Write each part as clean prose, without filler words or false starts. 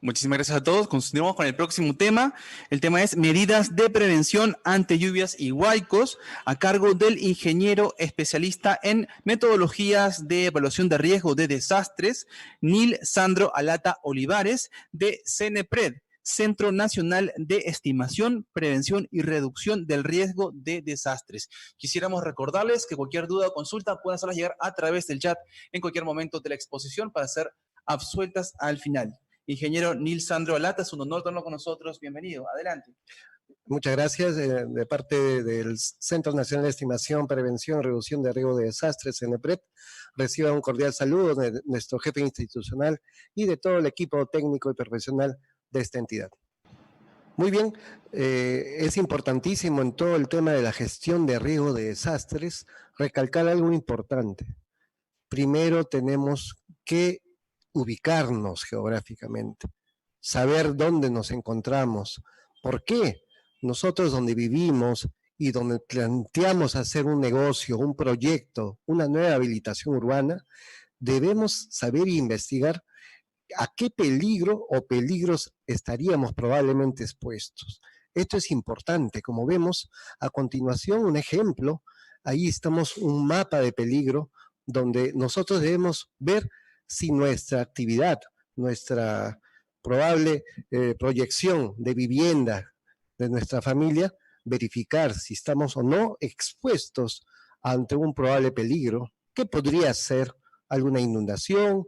Muchísimas gracias a todos. Continuamos con el próximo tema. El tema es medidas de prevención ante lluvias y huaicos, a cargo del ingeniero especialista en metodologías de evaluación de riesgo de desastres, Nil Sandro Alata Olivares, de CENEPRED, Centro Nacional de Estimación, Prevención y Reducción del Riesgo de Desastres. Quisiéramos recordarles que cualquier duda o consulta pueden hacerlas llegar a través del chat en cualquier momento de la exposición para ser absueltas al final. Ingeniero Nil Sandro Alata, es un honor tenerlo con nosotros. Bienvenido. Adelante. Muchas gracias. De parte del Centro Nacional de Estimación, Prevención y Reducción de Riesgo de Desastres, CENEPRED, reciba un cordial saludo de nuestro jefe institucional y de todo el equipo técnico y profesional de esta entidad. Muy bien, es importantísimo en todo el tema de la gestión de riesgo de desastres recalcar algo importante. Primero tenemos que ubicarnos geográficamente, saber dónde nos encontramos, por qué nosotros donde vivimos y donde planteamos hacer un negocio, un proyecto, una nueva habilitación urbana, debemos saber e investigar a qué peligro o peligros estaríamos probablemente expuestos. Esto es importante. Como vemos a continuación, un ejemplo, ahí estamos un mapa de peligro donde nosotros debemos ver si nuestra actividad, nuestra probable proyección de vivienda de nuestra familia, verificar si estamos o no expuestos ante un probable peligro, que podría ser alguna inundación,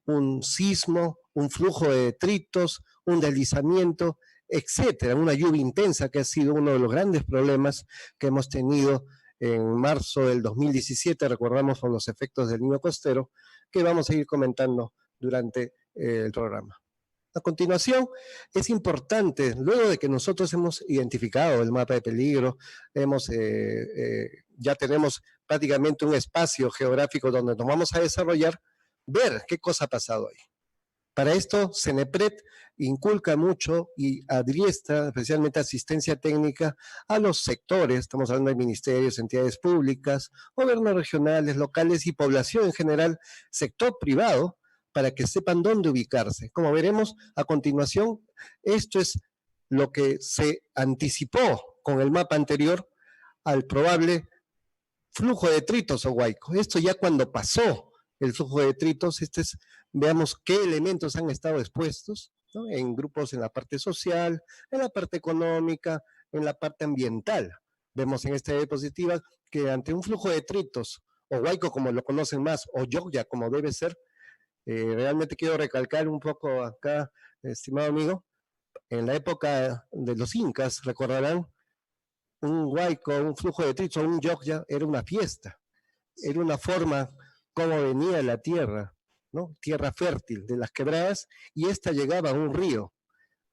un sismo, un flujo de detritos, un deslizamiento, etcétera, una lluvia intensa que ha sido uno de los grandes problemas que hemos tenido en marzo del 2017, recordamos con los efectos del Niño Costero, que vamos a ir comentando durante el programa. A continuación, es importante, luego de que nosotros hemos identificado el mapa de peligro, ya tenemos prácticamente un espacio geográfico donde nos vamos a desarrollar, ver qué cosa ha pasado ahí. Para esto, CENEPRED inculca mucho y adiestra, especialmente asistencia técnica, a los sectores, estamos hablando de ministerios, entidades públicas, gobiernos regionales, locales y población en general, sector privado, para que sepan dónde ubicarse. Como veremos a continuación, esto es lo que se anticipó con el mapa anterior al probable flujo de detritos o huaico. Esto ya cuando pasó el flujo de detritos, veamos qué elementos han estado expuestos, ¿no? En grupos en la parte social, en la parte económica, en la parte ambiental. Vemos en esta diapositiva que ante un flujo de detritos, o huaico como lo conocen más, o yoya como debe ser, realmente quiero recalcar un poco acá, estimado amigo, en la época de los incas, recordarán, un huaico, un flujo de detritos, un yoya, era una fiesta, era una forma como venía la tierra, ¿no? Tierra fértil de las quebradas, y esta llegaba a un río.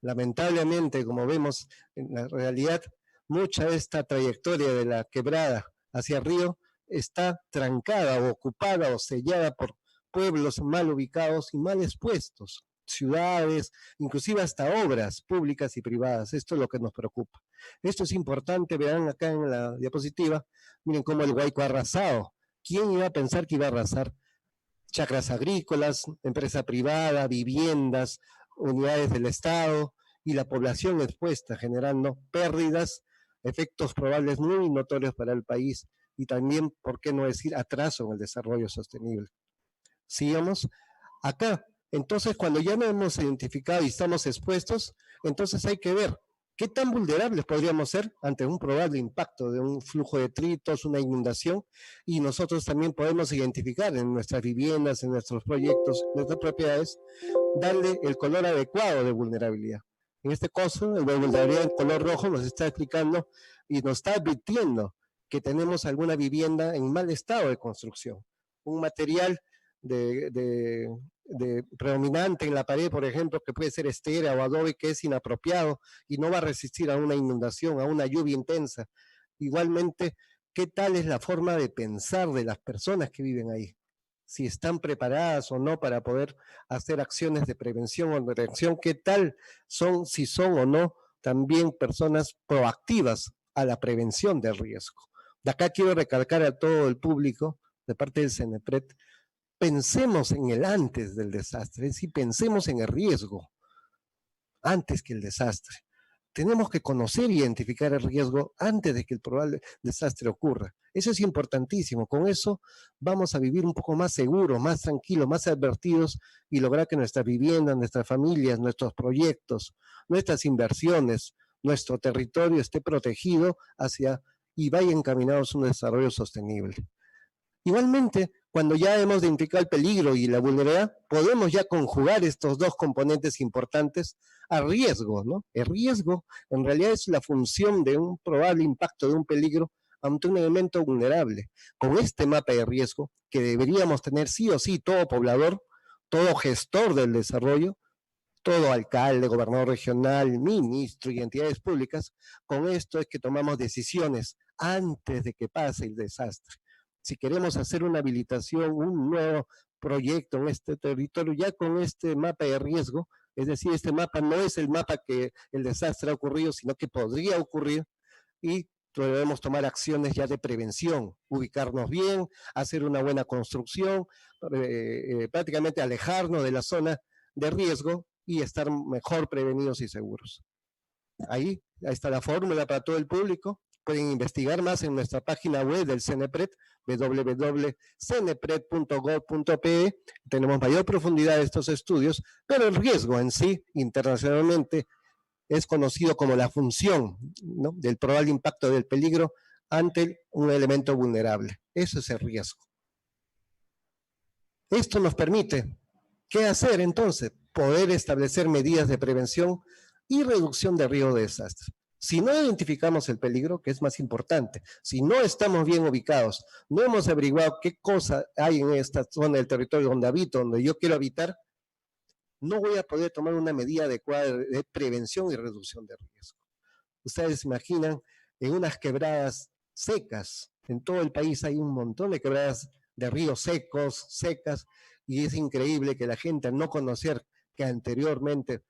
Lamentablemente, como vemos en la realidad, mucha de esta trayectoria de la quebrada hacia el río está trancada o ocupada o sellada por pueblos mal ubicados y mal expuestos, ciudades, inclusive hasta obras públicas y privadas. Esto es lo que nos preocupa. Esto es importante, vean acá en la diapositiva, miren cómo el huaico ha arrasado. ¿Quién iba a pensar que iba a arrasar chacras agrícolas, empresa privada, viviendas, unidades del Estado y la población expuesta, generando pérdidas, efectos probables muy notorios para el país y también, por qué no decir, atraso en el desarrollo sostenible? Sigamos acá. Entonces, cuando ya nos hemos identificado y estamos expuestos, entonces hay que ver qué tan vulnerables podríamos ser ante un probable impacto de un flujo de detritos, una inundación, y nosotros también podemos identificar en nuestras viviendas, en nuestros proyectos, en nuestras propiedades, darle el color adecuado de vulnerabilidad. En este caso, el de vulnerabilidad en color rojo nos está explicando y nos está advirtiendo que tenemos alguna vivienda en mal estado de construcción, un material predominante en la pared, por ejemplo, que puede ser estera o adobe, que es inapropiado y no va a resistir a una inundación, a una lluvia intensa. Igualmente, ¿qué tal es la forma de pensar de las personas que viven ahí? Si están preparadas o no para poder hacer acciones de prevención o de reacción, ¿qué tal son, si son o no también personas proactivas a la prevención del riesgo? De acá quiero recalcar a todo el público, de parte del CENEPRED, pensemos en el antes del desastre, es decir, pensemos en el riesgo. antes que el desastre. Tenemos que conocer e identificar el riesgo antes de que el probable desastre ocurra. Eso es importantísimo. Con eso vamos a vivir un poco más seguros, más tranquilos, más advertidos y lograr que nuestras viviendas, nuestras familias, nuestros proyectos, nuestras inversiones, nuestro territorio esté protegido y vaya encaminados a un desarrollo sostenible. Igualmente, cuando ya hemos identificado el peligro y la vulnerabilidad, podemos ya conjugar estos dos componentes importantes a riesgo, ¿no? El riesgo en realidad es la función de un probable impacto de un peligro ante un elemento vulnerable. Con este mapa de riesgo, que deberíamos tener sí o sí todo poblador, todo gestor del desarrollo, todo alcalde, gobernador regional, ministro y entidades públicas, con esto es que tomamos decisiones antes de que pase el desastre. Si queremos hacer una habilitación, un nuevo proyecto en este territorio, ya con este mapa de riesgo, es decir, este mapa no es el mapa que el desastre ha ocurrido, sino que podría ocurrir, y debemos tomar acciones ya de prevención, ubicarnos bien, hacer una buena construcción, prácticamente alejarnos de la zona de riesgo y estar mejor prevenidos y seguros. Ahí está la fórmula para todo el público. Pueden investigar más en nuestra página web del CENEPRED, www.cenepred.gov.pe. Tenemos mayor profundidad de estos estudios, pero el riesgo en sí, internacionalmente, es conocido como la función, ¿no?, del probable impacto del peligro ante un elemento vulnerable. Eso es el riesgo. Esto nos permite, ¿qué hacer entonces? Poder establecer medidas de prevención y reducción de riesgo de desastre. Si no identificamos el peligro, que es más importante, si no estamos bien ubicados, no hemos averiguado qué cosa hay en esta zona del territorio donde habito, donde yo quiero habitar, no voy a poder tomar una medida adecuada de prevención y reducción de riesgo. Ustedes se imaginan, en unas quebradas secas, en todo el país hay un montón de quebradas de ríos secos, secas, y es increíble que la gente, al no conocer que anteriormente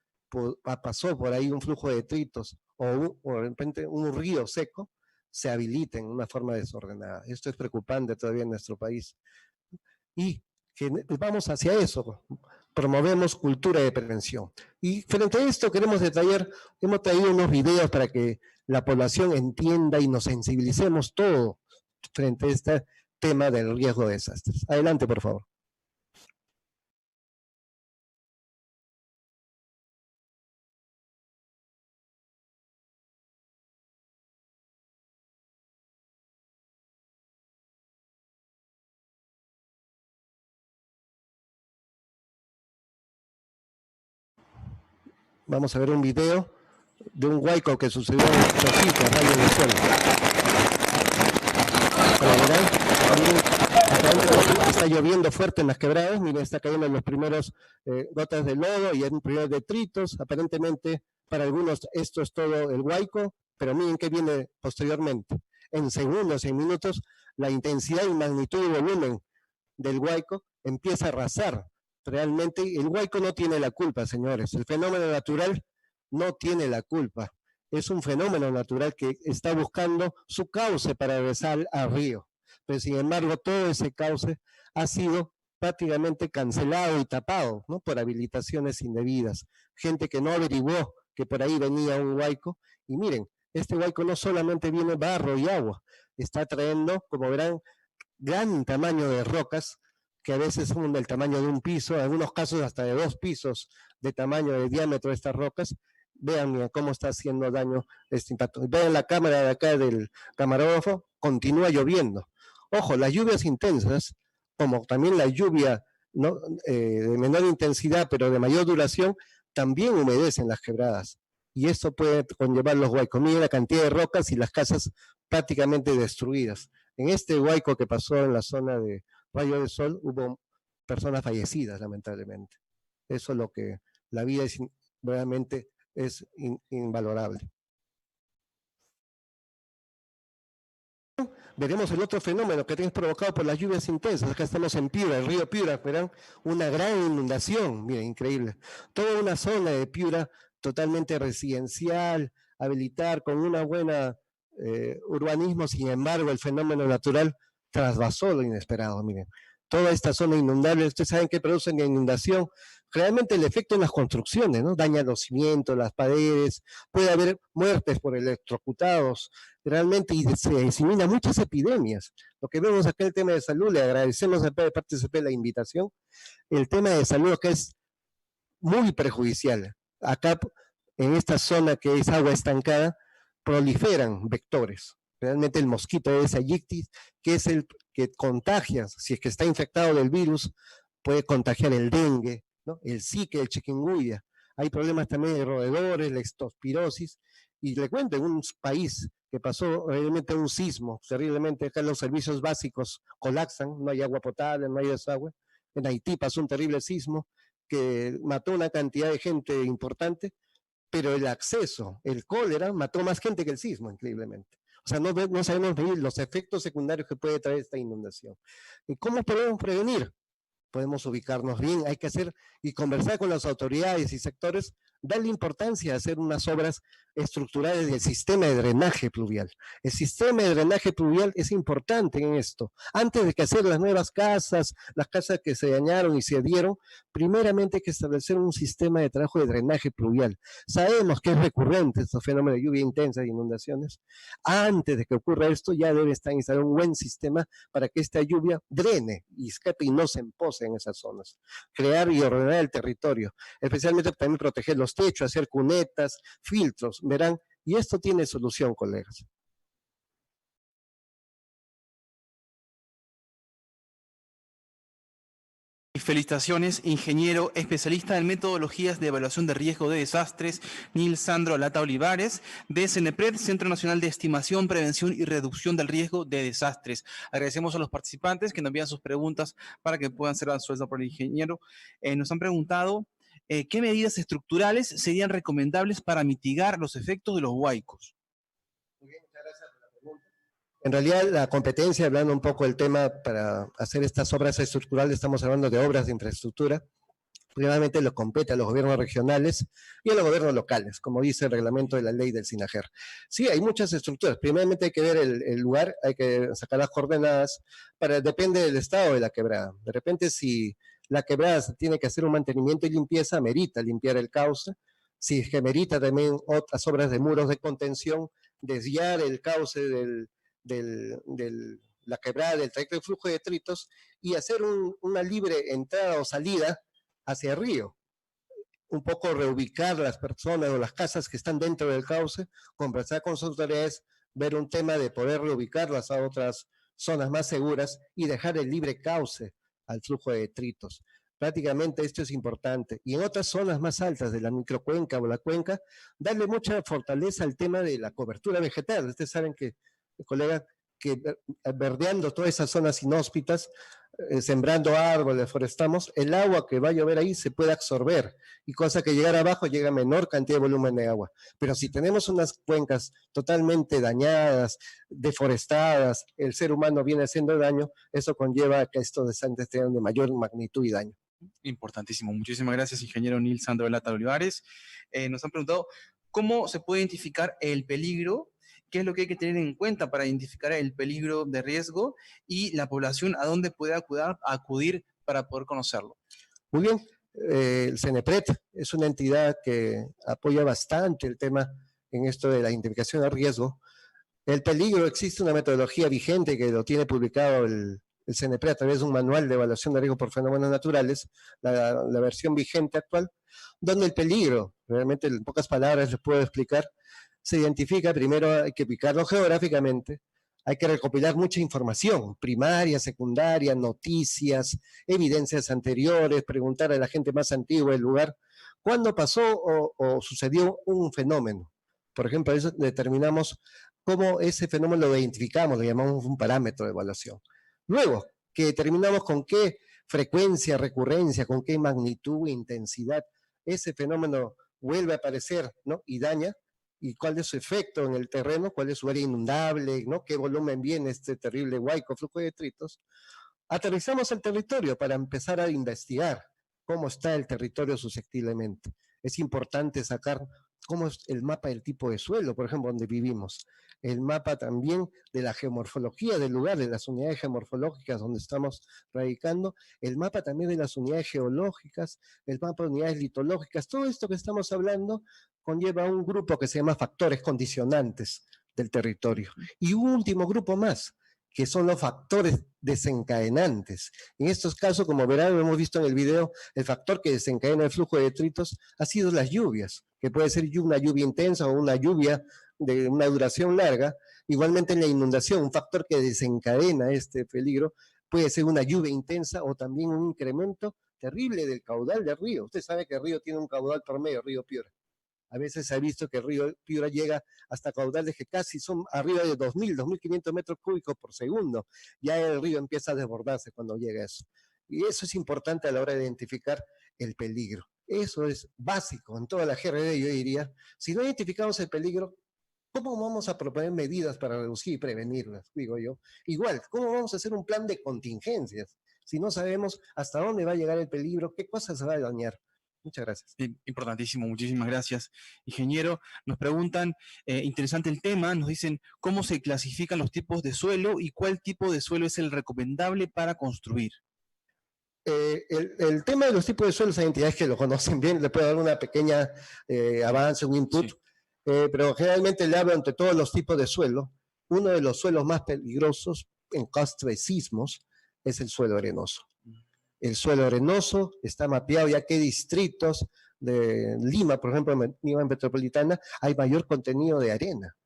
pasó por ahí un flujo de detritos o de repente un río seco, se habilita en una forma desordenada. Esto es preocupante todavía en nuestro país. Y vamos hacia eso, promovemos cultura de prevención. Y frente a esto queremos detallar, hemos traído unos videos para que la población entienda y nos sensibilicemos todo frente a este tema del riesgo de desastres. Adelante, por favor. Vamos a ver un video de un huaico que sucedió en Chosica, Rayo del Sol. Como verán, está lloviendo fuerte en las quebradas, miren, está cayendo los primeros gotas de lodo y en primeros detritos. Aparentemente, para algunos esto es todo el huaico, pero miren qué viene posteriormente. En segundos, en minutos, la intensidad y magnitud y volumen del huaico empieza a arrasar. Realmente el huaico no tiene la culpa, señores. El fenómeno natural no tiene la culpa. Es un fenómeno natural que está buscando su cauce para regresar al río. Pero sin embargo, todo ese cauce ha sido prácticamente cancelado y tapado, ¿no?, por habilitaciones indebidas. Gente que no averiguó que por ahí venía un huaico. Y miren, este huaico no solamente viene barro y agua, está trayendo, como verán, gran tamaño de rocas, que a veces son del tamaño de un piso, en algunos casos hasta de 2 pisos de tamaño, de diámetro de estas rocas. Vean cómo está haciendo daño este impacto. Vean la cámara de acá del camarógrafo, continúa lloviendo. Ojo, las lluvias intensas, como también la lluvia, ¿no?, de menor intensidad pero de mayor duración, también humedecen las quebradas. Y esto puede conllevar los huaicos. Miren la cantidad de rocas y las casas prácticamente destruidas. En este huaico que pasó en la zona de Rayo del Sol hubo personas fallecidas, lamentablemente. Eso es lo que la vida es realmente es invalorable. Veremos el otro fenómeno que es provocado por las lluvias intensas. Acá estamos en Piura, el río Piura, verán una gran inundación, miren, increíble. Toda una zona de Piura totalmente residencial, habilitar con una buena urbanismo, sin embargo el fenómeno natural trasvasó lo inesperado, miren. toda esta zona inundable, ustedes saben que producen la inundación, realmente el efecto en las construcciones, ¿no? Daña los cimientos, las paredes, puede haber muertes por electrocutados, realmente, y se disemina muchas epidemias. Lo que vemos acá, el tema de salud, le agradecemos a de parte de CP la invitación. El tema de salud acá es muy perjudicial. Acá, en esta zona que es agua estancada, proliferan vectores. Realmente el mosquito de esa Aegyptis, que es el que contagia, si es que está infectado del virus, puede contagiar el dengue, ¿no? El zika, el chikungunya. Hay problemas también de roedores, la leptospirosis. Y le cuento, en un país que pasó realmente un sismo, terriblemente, acá los servicios básicos colapsan, no hay agua potable, no hay desagüe. En Haití pasó un terrible sismo que mató una cantidad de gente importante, pero el acceso, el cólera, mató más gente que el sismo, increíblemente. O sea, no sabemos medir los efectos secundarios que puede traer esta inundación. ¿Y cómo podemos prevenir? Podemos ubicarnos bien, hay que hacer y conversar con las autoridades y sectores, darle importancia a hacer unas obras estructurales del sistema de drenaje pluvial. El sistema de drenaje pluvial es importante en esto. Antes de que hacer las nuevas casas, las casas que se dañaron y se dieron, primeramente hay que establecer un sistema de trabajo de drenaje pluvial. Sabemos que es recurrente estos fenómenos de lluvia intensa e inundaciones. Antes de que ocurra esto, ya debe estar instalado un buen sistema para que esta lluvia drene y escape y no se empose en esas zonas. Crear y ordenar el territorio, especialmente también proteger los techos, hacer cunetas, filtros, verán, y esto tiene solución, colegas. Felicitaciones, ingeniero especialista en metodologías de evaluación de riesgo de desastres, Nil Sandro Lata Olivares, de CENEPRED, Centro Nacional de Estimación, Prevención y Reducción del Riesgo de Desastres. Agradecemos a los participantes que nos envían sus preguntas para que puedan ser resueltas por el ingeniero. Nos han preguntado qué medidas estructurales serían recomendables para mitigar los efectos de los huaicos. Muy bien, muchas gracias por la pregunta. En realidad, la competencia, hablando un poco del tema para hacer estas obras estructurales, estamos hablando de obras de infraestructura, primeramente lo compete a los gobiernos regionales y a los gobiernos locales, como dice el reglamento de la ley del SINAGER. Sí, hay muchas estructuras, primeramente hay que ver el lugar, hay que sacar las coordenadas, depende del estado de la quebrada. De repente, si la quebrada tiene que hacer un mantenimiento y limpieza, merita limpiar el cauce, si es que merita también otras obras de muros de contención, desviar el cauce la quebrada del trayecto de flujo de detritos y hacer una libre entrada o salida hacia el río. Un poco reubicar las personas o las casas que están dentro del cauce, conversar con sus autoridades, ver un tema de poder reubicarlas a otras zonas más seguras y dejar el libre cauce al flujo de detritos. Prácticamente esto es importante. Y en otras zonas más altas de la microcuenca o la cuenca, darle mucha fortaleza al tema de la cobertura vegetal. Ustedes saben que, colega, que verdeando todas esas zonas inhóspitas, sembrando árboles, forestamos, el agua que va a llover ahí se puede absorber, y cosa que llegar abajo llega a menor cantidad de volumen de agua. Pero si tenemos unas cuencas totalmente dañadas, deforestadas, el ser humano viene haciendo daño, eso conlleva a que estos desastres tengan de mayor magnitud y daño. Importantísimo. Muchísimas gracias, ingeniero Nil Sandro Lata Olivares. Nos han preguntado cómo se puede identificar el peligro, qué es lo que hay que tener en cuenta para identificar el peligro de riesgo y la población a dónde puede acudir para poder conocerlo. Muy bien. El CENEPRED es una entidad que apoya bastante el tema en esto de la identificación de riesgo. El peligro, existe una metodología vigente que lo tiene publicado el CENEPRED a través de un manual de evaluación de riesgo por fenómenos naturales, la versión vigente actual, donde el peligro, realmente en pocas palabras les puedo explicar, se identifica. Primero hay que ubicarlo geográficamente, hay que recopilar mucha información, primaria, secundaria, noticias, evidencias anteriores, preguntar a la gente más antigua del lugar, ¿cuándo pasó o sucedió un fenómeno? Por ejemplo, eso determinamos cómo ese fenómeno lo identificamos, lo llamamos un parámetro de evaluación. Luego, que determinamos con qué frecuencia, recurrencia, con qué magnitud, intensidad ese fenómeno vuelve a aparecer, ¿no? Y daña, y cuál es su efecto en el terreno, cuál es su área inundable, ¿no? Qué volumen viene este terrible huaico, flujo de detritos. Aterrizamos el territorio para empezar a investigar cómo está el territorio susceptiblemente. Es importante sacar cómo es el mapa del tipo de suelo, por ejemplo, donde vivimos, el mapa también de la geomorfología del lugar, de las unidades geomorfológicas donde estamos radicando, el mapa también de las unidades geológicas, el mapa de unidades litológicas, todo esto que estamos hablando conlleva un grupo que se llama factores condicionantes del territorio. Y un último grupo más, que son los factores desencadenantes. En estos casos, como verán, hemos visto en el video, el factor que desencadena el flujo de detritos ha sido las lluvias, que puede ser una lluvia intensa o una lluvia de una duración larga. Igualmente en la inundación, un factor que desencadena este peligro puede ser una lluvia intensa o también un incremento terrible del caudal del río. Usted sabe que el río tiene un caudal promedio, el río Piura. A veces se ha visto que el río Piura llega hasta caudales que casi son arriba de 2.500 metros cúbicos por segundo. Ya el río empieza a desbordarse cuando llega a eso. Y eso es importante a la hora de identificar el peligro. Eso es básico en toda la GRD, yo diría. Si no identificamos el peligro, ¿cómo vamos a proponer medidas para reducir y prevenirlas? Digo yo. Igual, ¿cómo vamos a hacer un plan de contingencias si no sabemos hasta dónde va a llegar el peligro, qué cosas se va a dañar? Muchas gracias. Importantísimo, muchísimas gracias. Ingeniero, nos preguntan, interesante el tema, nos dicen cómo se clasifican los tipos de suelo y cuál tipo de suelo es el recomendable para construir. El tema de los tipos de suelos hay entidades que lo conocen bien, le puedo dar una pequeña avance, un input, sí. Pero generalmente le hablo entre todos los tipos de suelo. Uno de los suelos más peligrosos en caso de sismos es el suelo arenoso. El suelo arenoso está mapeado ya que distritos de Lima, por ejemplo, en Lima metropolitana, hay mayor contenido de arena.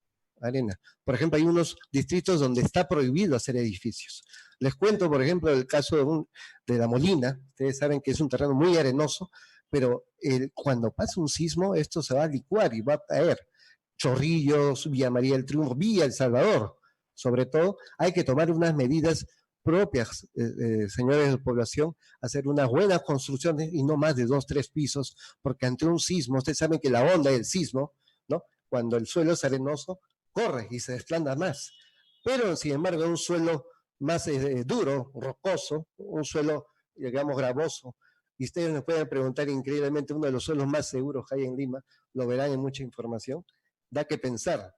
Por ejemplo, hay unos distritos donde está prohibido hacer edificios. Les cuento, por ejemplo, el caso de La Molina. Ustedes saben que es un terreno muy arenoso, pero cuando pasa un sismo, esto se va a licuar y va a caer. Chorrillos, Villa María del Triunfo, Villa El Salvador. Sobre todo, hay que tomar unas medidas propias, señores de población, hacer unas buenas construcciones y no más de 2, 3 pisos, porque ante un sismo, ustedes saben que la onda del sismo, ¿no? Cuando el suelo es arenoso, corre y se desplanda más. Pero, sin embargo, un suelo más duro, rocoso, un suelo, digamos, gravoso, y ustedes me pueden preguntar increíblemente, uno de los suelos más seguros que hay en Lima, lo verán en mucha información, da que pensar.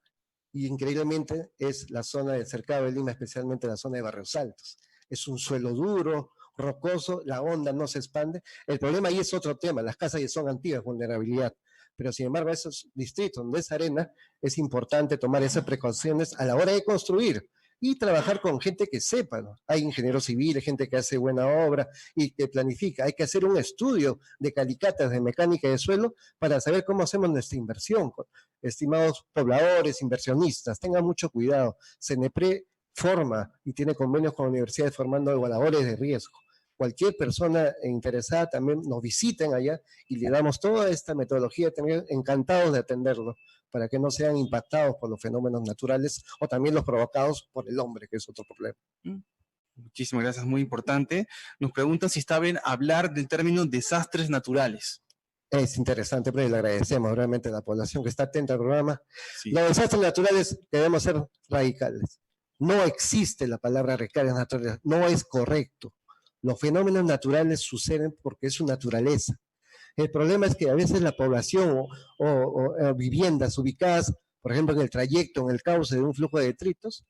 Y increíblemente es la zona del cercado de Lima, especialmente la zona de Barrios Altos. Es un suelo duro, rocoso, la onda no se expande. El problema ahí es otro tema, las casas ya son antiguas, vulnerabilidad. Pero sin embargo, esos distritos donde es arena, es importante tomar esas precauciones a la hora de construir y trabajar con gente que sepa, ¿no? Hay ingenieros civiles, gente que hace buena obra y que planifica. Hay que hacer un estudio de calicatas de mecánica de suelo para saber cómo hacemos nuestra inversión. Estimados pobladores, inversionistas, tengan mucho cuidado. CENEPRE forma y tiene convenios con universidades formando evaluadores de riesgo. Cualquier persona interesada también nos visiten allá y le damos toda esta metodología, también encantados de atenderlo, para que no sean impactados por los fenómenos naturales o también los provocados por el hombre, que es otro problema. Muchísimas gracias, muy importante. Nos preguntan si está bien hablar del término desastres naturales. Es interesante, pero le agradecemos realmente a la población que está atenta al programa. Sí. Los desastres naturales debemos ser radicales. No existe la palabra desastres naturales, no es correcto. Los fenómenos naturales suceden porque es su naturaleza. El problema es que a veces la población o viviendas ubicadas, por ejemplo, en el trayecto, en el cauce de un flujo de detritos,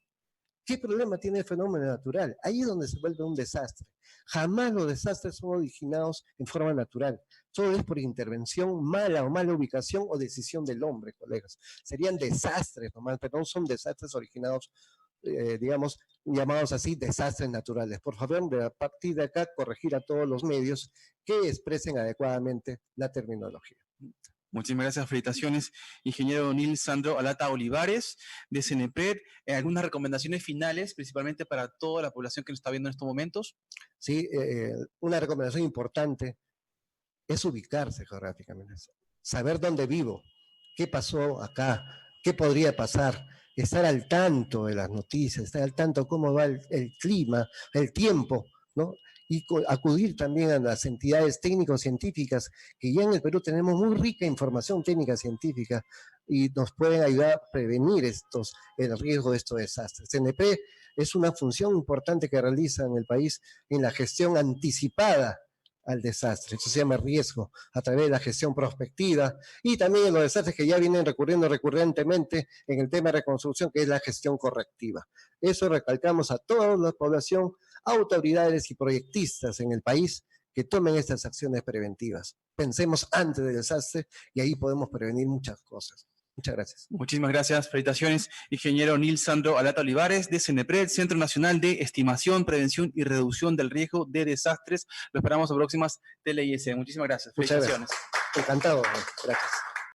¿qué problema tiene el fenómeno natural? Ahí es donde se vuelve un desastre. Jamás los desastres son originados en forma natural. Todo es por intervención mala o mala ubicación o decisión del hombre, colegas. Serían desastres nomás, pero no son desastres originados, digamos, llamados así, desastres naturales. Por favor, a partir de acá, corregir a todos los medios que expresen adecuadamente la terminología. Muchísimas gracias, felicitaciones, ingeniero Nils Sandro Alata Olivares, de CENEPRED. ¿Algunas recomendaciones finales, principalmente para toda la población que nos está viendo en estos momentos? Sí, una recomendación importante es ubicarse geográficamente, saber dónde vivo, qué pasó acá, qué podría pasar, estar al tanto de las noticias, estar al tanto de cómo va el clima, el tiempo, ¿no? Y acudir también a las entidades técnico-científicas, que ya en el Perú tenemos muy rica información técnica científica y nos pueden ayudar a prevenir el riesgo de estos desastres. CNP es una función importante que realiza en el país en la gestión anticipada al desastre. Eso se llama riesgo a través de la gestión prospectiva y también en los desastres que ya vienen recurriendo recurrentemente en el tema de reconstrucción, que es la gestión correctiva. Eso recalcamos a toda la población, autoridades y proyectistas en el país que tomen estas acciones preventivas. Pensemos antes del desastre y ahí podemos prevenir muchas cosas. Muchas gracias. Muchísimas gracias. Felicitaciones, ingeniero Nilsandro Alata Olivares de CENEPRED, Centro Nacional de Estimación, Prevención y Reducción del Riesgo de Desastres. Lo esperamos en próximas TLIS. Muchísimas gracias. Muchas Felicitaciones. gracias. Encantado. Gracias.